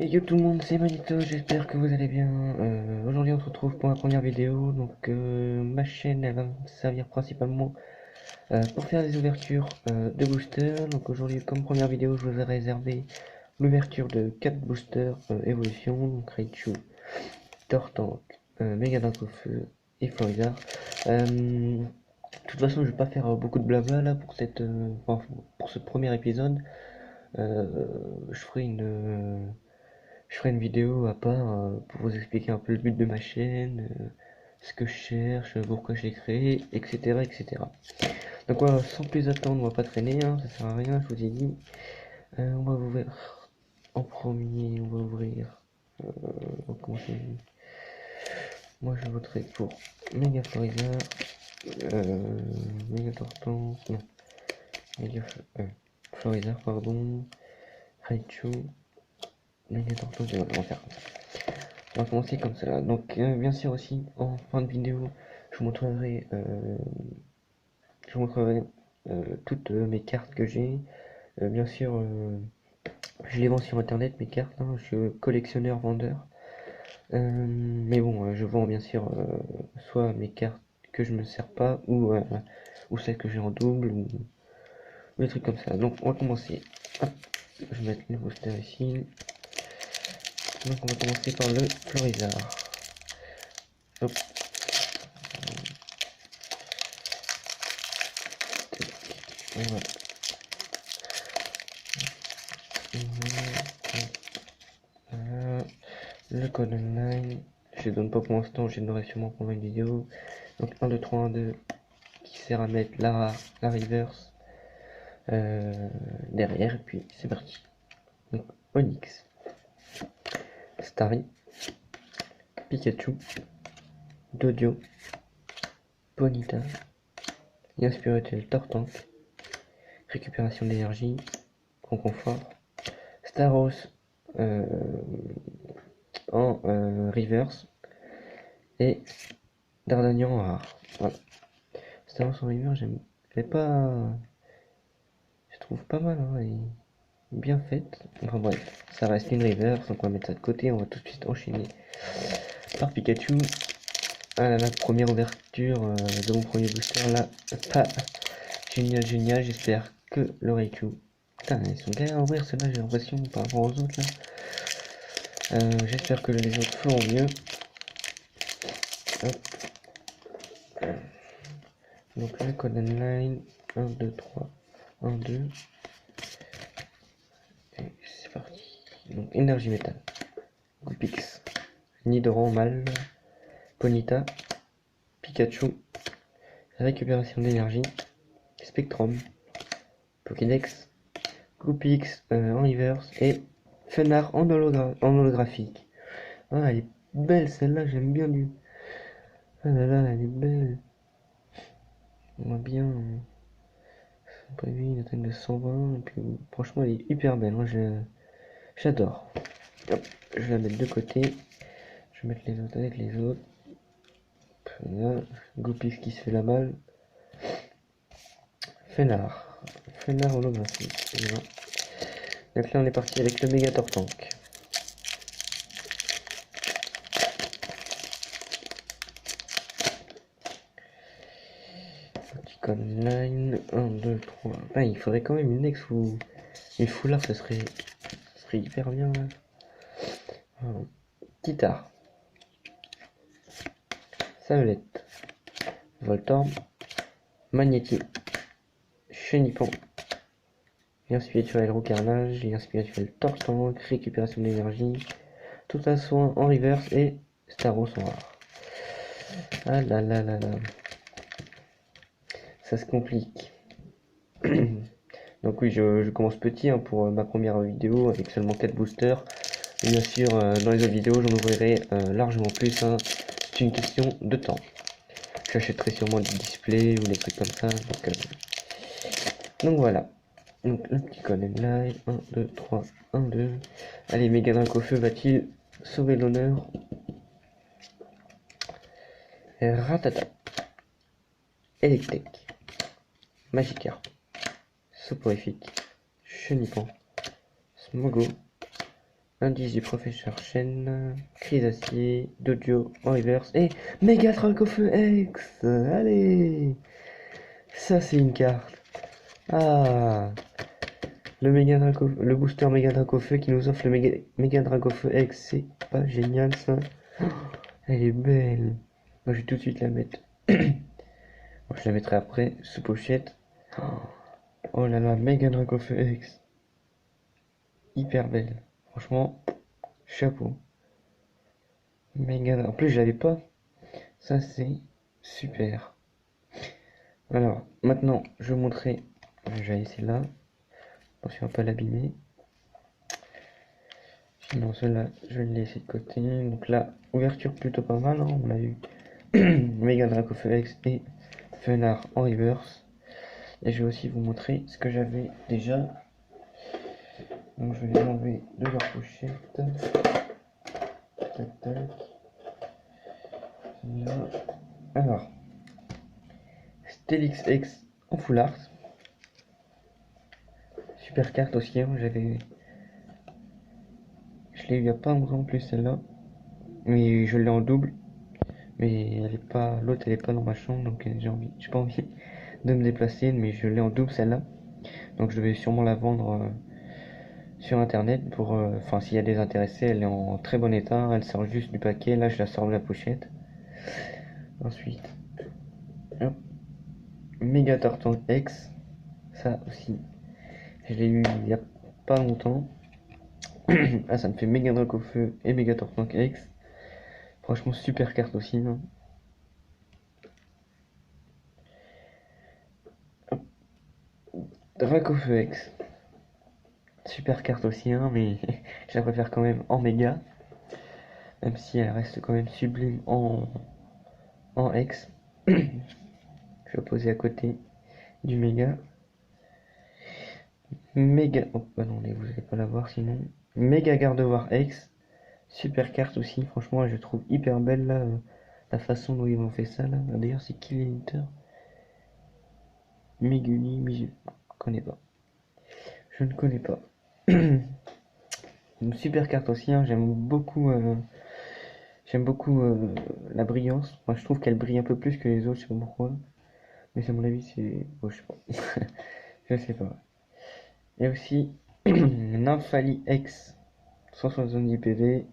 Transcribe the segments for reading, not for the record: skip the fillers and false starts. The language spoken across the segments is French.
Et yo tout le monde, c'est Manito, j'espère que vous allez bien. Aujourd'hui on se retrouve pour la première vidéo. Ma chaîne elle va me servir principalement pour faire des ouvertures de boosters. Donc aujourd'hui comme première vidéo je vous ai réservé l'ouverture de 4 boosters évolution. Donc Raichu, Tortank, Mega Feu et Florizard. De toute façon je vais pas faire beaucoup de blabla là pour pour ce premier épisode. Euh, je ferai une vidéo à part pour vous expliquer un peu le but de ma chaîne, ce que je cherche, pourquoi je l'ai créé, etc., etc. Donc voilà, sans plus attendre, on va pas traîner, hein, ça sert à rien, je vous ai dit. On va ouvrir en premier, on va ouvrir. On va commencer. Moi je voterai pour Mega Floriza, Mega Torton, non, Mega Floriza, pardon, Raichu, Mega Torton, on va faire comme ça. On va commencer comme ça. Donc, bien sûr aussi, en fin de vidéo, je vous montrerai, toutes mes cartes que j'ai. Bien sûr, je les vends sur internet, mes cartes, hein, je suis collectionneur-vendeur. Mais bon, je vends bien sûr soit mes cartes que je me sers pas, ou celles que j'ai en double, ou des trucs comme ça. Donc, on va commencer. Hop, je vais mettre le booster ici. Donc, on va commencer par le Florizard. Hop, voilà. Le code online, je ne donne pas pour l'instant, je donnerai sûrement pendant une vidéo. Donc 1, 2, 3, 1, 2 qui sert à mettre la reverse derrière, et puis c'est parti. Donc Onyx, Starry, Pikachu, Dodio, Ponyta, Lien spirituel Tortank, récupération d'énergie, en confort, Staros euh, en reverse et Dardanian en rare. Voilà. Staros en reverse, j'aime pas. Je trouve pas mal, hein, et bien faite. Enfin bref, ça reste une reverse, donc on va mettre ça de côté, on va tout de suite enchaîner par Pikachu. Ah là là, première ouverture de mon premier booster là. Pas génial, génial, j'espère que le Raichu. Putain, ils sont galères à ouvrir ceux-là, j'ai l'impression, par rapport aux autres là. J'espère que les autres feront mieux. Hop. Donc le code online, 1, 2, 3, 1, 2. Et c'est parti. Donc énergie métal. Goupix. Nidoran mal. Ponyta. Pikachu. Récupération d'énergie. Spectrum. Pokédex. Goupix en reverse. Et Fenard en holographique. Ah, elle est belle celle-là, j'aime bien du. Ah là là, elle est belle. On va bien. Prévu une attaque de 120. Et puis franchement, elle est hyper belle. Moi, j'adore. Hop, je vais la mettre de côté. Je vais mettre les autres avec les autres. Là, Goupix qui se fait la malle. Fenard. Fenard holographique. Voilà. Donc là, on est parti avec le méga Tortank. Petit online. 1, 2, 3. Ah, il faudrait quand même une ex ou une foulard, ça serait hyper bien. Là. Voilà. Titar. Savelette. Voltorb. Magnéti. Chenipan. Lien spirituel Roucarnage. Lien spirituel Tortank. Récupération d'énergie. Tout à soin en reverse et Staros en rare. Ah là là là là. Ça se complique. Donc oui, je commence petit hein, pour ma première vidéo avec seulement 4 boosters. Et bien sûr, dans les autres vidéos, j'en ouvrirai largement plus. Hein. C'est une question de temps. J'achèterai sûrement des displays ou des trucs comme ça. Donc voilà. Donc le petit code live. 1, 2, 3, 1, 2. Allez, Mega Dracofeu va-t-il sauver l'honneur? Ratata. Electek. Magikarp. Soporifique. Chenipan. Smogo. Indice du professeur Chen, crise d'acier, Dojo en reverse et méga trac au feu X. Allez, ça c'est une carte. Ah, le booster méga drac au feu qui nous offre le méga drac au feu X, c'est pas génial ça. Elle est belle. Moi je vais tout de suite la mettre. Bon, je la mettrai après sous pochette. Oh là là, méga drac au feu X, hyper belle. Franchement, chapeau. Méga. En plus je l'avais pas. Ça c'est super. Alors, maintenant, je vais vous montrer. Je vais laisser là. Attention à pas l'abîmer. Sinon, celle-là, je vais le laisser de côté. Donc là, ouverture plutôt pas mal, hein. On a eu Mega Draco X et Fenard en reverse. Et je vais aussi vous montrer ce que j'avais déjà. Donc, je vais les enlever de leur pochette. Tac, tac. Là. Alors, Stelix X en full art. Super carte aussi, hein. Je l'ai eu il y a pas longtemps en plus celle-là. Mais je l'ai en double. Mais elle est pas, l'autre elle est pas dans ma chambre, donc j'ai pas envie de me déplacer, mais je l'ai en double celle-là. Donc je vais sûrement la vendre sur internet pour, enfin s'il y a des intéressés, elle est en très bon état, elle sort juste du paquet, là je la sors de la pochette. Ensuite, hop, Mega Turtle X, ça aussi, je l'ai eu il y a pas longtemps. Ah, ça me fait Mega Drac au feu et Mega Turtle X. Franchement super carte aussi, hein. Drac au feu X. Super carte aussi, hein, mais je la préfère quand même en méga, même si elle reste quand même sublime en X. Je vais poser à côté du méga. Méga. Oh, bah non, vous allez pas la voir sinon. Méga Gardevoir X. Super carte aussi, franchement, je trouve hyper belle là, la façon dont ils ont fait ça là. D'ailleurs, c'est qui l'éditeur? Megumi Mizu. Je connais pas. Je ne connais pas. Une super carte aussi, hein, j'aime beaucoup la brillance. Moi, je trouve qu'elle brille un peu plus que les autres, je sais pas pourquoi. Mais à mon avis, c'est. Oh, je sais pas. Je sais pas. Il y a aussi Nymphali X, 170 PV.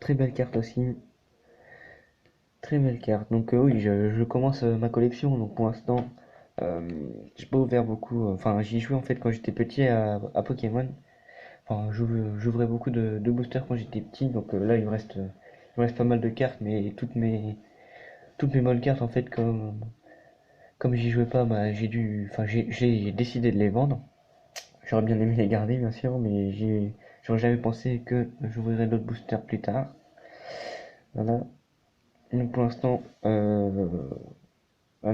Très belle carte aussi. Très belle carte. Donc, oui, je commence ma collection. Donc, pour l'instant, euh, j'ai pas ouvert beaucoup. Enfin, j'y jouais en fait quand j'étais petit à Pokémon. Enfin, j'ouvrais beaucoup de boosters quand j'étais petit. Donc, là, il me reste pas mal de cartes. Mais toutes mes bonnes cartes, en fait, comme j'y jouais pas, bah, j'ai décidé de les vendre. J'aurais bien aimé les garder, bien sûr, mais j'aurais jamais pensé que j'ouvrirais d'autres boosters plus tard. Voilà. Donc pour l'instant, ah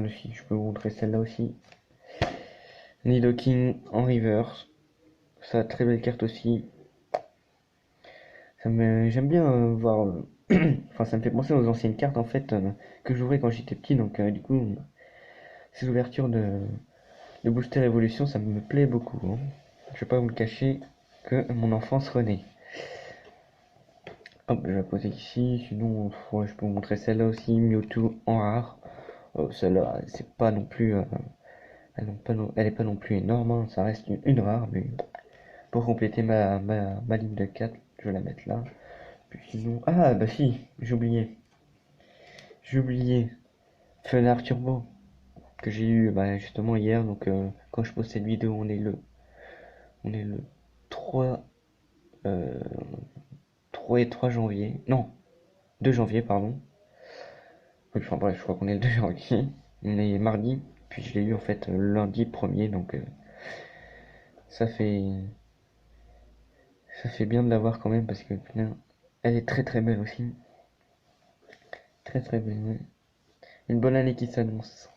si, je peux vous montrer celle-là aussi. Nidoking en reverse. Ça, très belle carte aussi. J'aime bien voir. Enfin, ça me fait penser aux anciennes cartes en fait que j'ouvrais quand j'étais petit. Donc du coup, ces ouvertures de booster évolution, ça me plaît beaucoup, hein. Je vais pas vous le cacher que mon enfance renaît. Hop, je vais la poser ici. Sinon, ouais, je peux vous montrer celle-là aussi, Mewtwo en rare. Celle-là, c'est pas non plus, elle est pas non plus énorme, hein. Ça reste une rare, mais pour compléter ma ligne de 4, je vais la mettre là. Puis sinon, ah bah si, j'ai oublié Fenard Turbo que j'ai eu bah, justement hier. Donc quand je poste cette vidéo, on est le 3, euh, 3 janvier, non, 2 janvier, pardon. Oui, enfin bref, je crois qu'on est le 2 janvier. On est mardi, puis je l'ai eu en fait lundi 1er, donc ça fait ça fait bien de l'avoir quand même parce que putain, elle est très très belle aussi. Très très belle, ouais. Une bonne année qui s'annonce.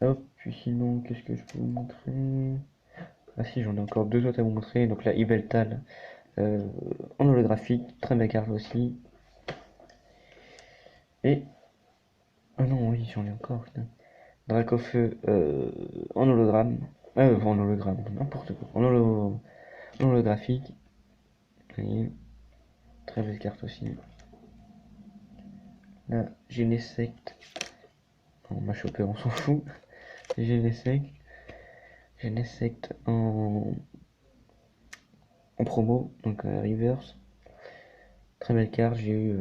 Hop, puis sinon, qu'est-ce que je peux vous montrer? Ah si, j'en ai encore deux autres à vous montrer. Donc là, Yveltal euh, en holographique, très belle carte aussi. Et, ah non, oui, j'en ai encore, putain. Dracofeu en hologramme. En hologramme, n'importe quoi. En holographique. Vous voyez, très belle carte aussi. Là, j'ai les sectes. On m'a chopé, on s'en fout. J'ai les sectes. J'ai les sectes en promo, donc reverse. Très belle carte, j'ai eu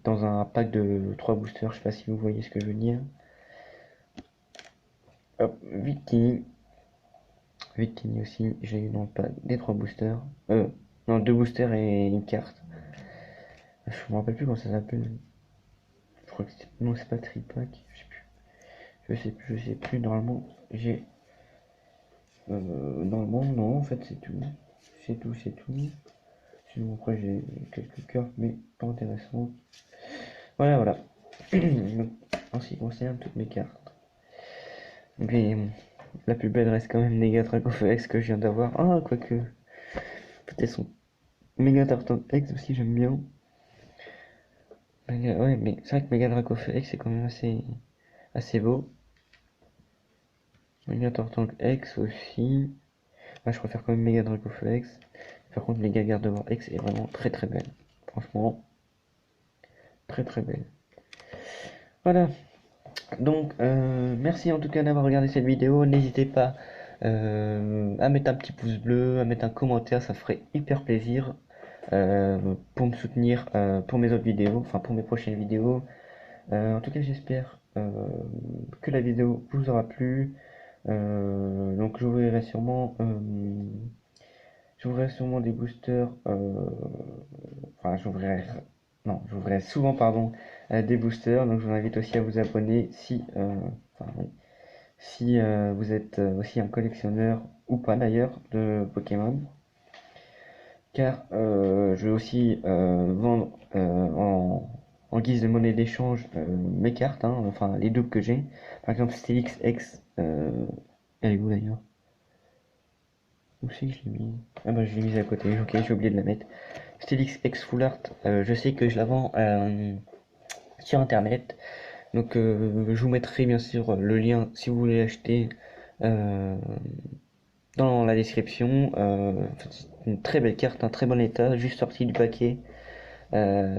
dans un pack de 3 boosters, je sais pas si vous voyez ce que je veux dire. Hop, Victini. Victini aussi, j'ai eu dans le pack des 3 boosters. Non, 2 boosters et une carte. Je me rappelle plus comment ça s'appelle. Je crois que c'est... Non, c'est pas tripack, je sais plus. Je sais plus, normalement, j'ai... normalement, non, en fait, c'est tout. C'est tout, c'est tout. Sinon, après, j'ai quelques cartes, mais pas intéressantes. Voilà, voilà. En ce qui concerne toutes mes cartes. Mais la plus belle reste quand même Mega Dracofeu que je viens d'avoir. Ah, quoique. Peut-être son Mega Tartan X aussi, j'aime bien. Ouais, mais c'est vrai que Mega Dracofeu c'est quand même assez beau. Mega Tartan X aussi. Moi, je préfère quand même Mega Dracofeu X. Par contre, Mega Gardevoir X est vraiment très très belle. Franchement, très très belle. Voilà. Donc, merci en tout cas d'avoir regardé cette vidéo. N'hésitez pas à mettre un petit pouce bleu, à mettre un commentaire, ça ferait hyper plaisir pour me soutenir pour mes autres vidéos, enfin pour mes prochaines vidéos. En tout cas, j'espère que la vidéo vous aura plu. Donc, j'ouvrirai sûrement des boosters. Enfin, j'ouvrirai souvent, pardon, des boosters. Donc, je vous invite aussi à vous abonner si vous êtes aussi un collectionneur ou pas d'ailleurs de Pokémon. Car je vais aussi vendre en guise de monnaie d'échange mes cartes, hein, enfin les doubles que j'ai. Par exemple, Stylix X, elle est où d'ailleurs? Où c'est que je l'ai mis? Ah bah je l'ai mise à côté, ok, j'ai oublié de la mettre. Stylix X Full Art, je sais que je la vends sur internet. Donc je vous mettrai bien sûr le lien si vous voulez l'acheter euh, dans la description. En fait, c'est une très belle carte, un très bon état, juste sorti du paquet,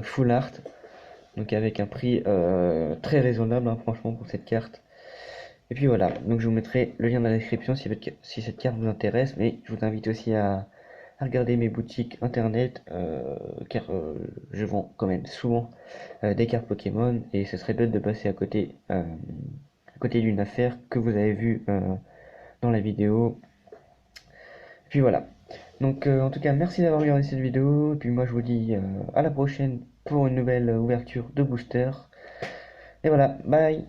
full art, donc avec un prix très raisonnable, hein, franchement, pour cette carte. Et puis voilà, donc je vous mettrai le lien dans la description si cette carte vous intéresse, mais je vous invite aussi à regarder mes boutiques internet, car je vends quand même souvent des cartes Pokémon, et ce serait bête de passer à côté d'une affaire que vous avez vue dans la vidéo. Et puis voilà. Donc en tout cas, merci d'avoir regardé cette vidéo. Et puis moi je vous dis à la prochaine pour une nouvelle ouverture de booster. Et voilà, bye.